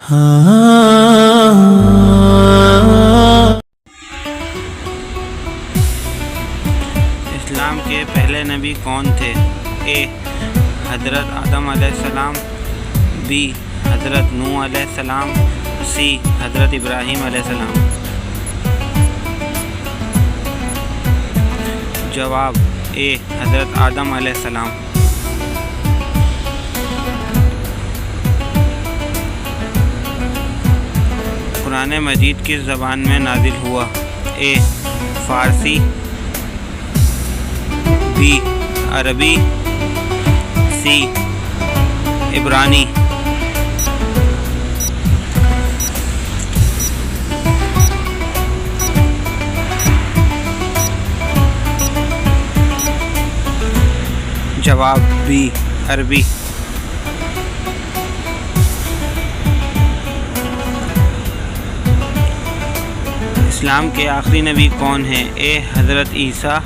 اسلام کے پہلے نبی کون تھے؟ اے حضرت آدم علیہ السلام، بی حضرت نوح علیہ السلام، سی حضرت ابراہیم علیہ السلام۔ جواب اے حضرت آدم علیہ السلام۔ قرآن مجید کس زبان میں نازل ہوا؟ اے فارسی، بی عربی، سی عبرانی۔ جواب بی عربی۔ اسلام کے آخری نبی کون ہیں؟ اے حضرت عیسیٰ،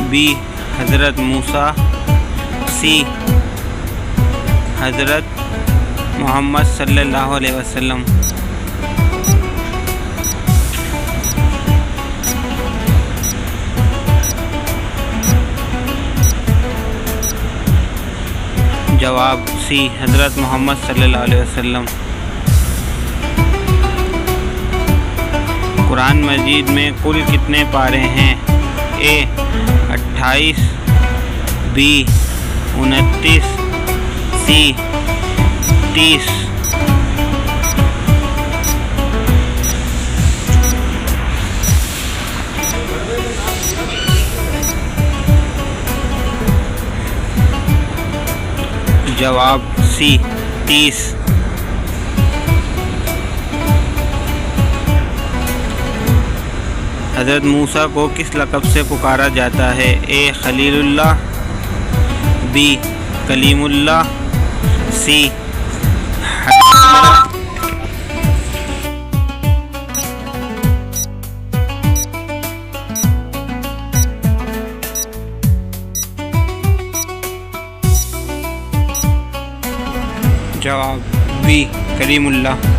بی حضرت موسیٰ، سی حضرت محمد صلی اللہ علیہ وسلم۔ جواب سی حضرت محمد صلی اللہ علیہ وسلم۔ قرآن مجید میں کل کتنے پارے ہیں؟ اے 28، بی 29، سی 30۔ جواب سی 30۔ حضرت موسیٰ کو کس لقب سے پکارا جاتا ہے؟ اے خلیل اللہ، بی کلیم اللہ، سی حبیب اللہ۔ جواب بی کلیم اللہ۔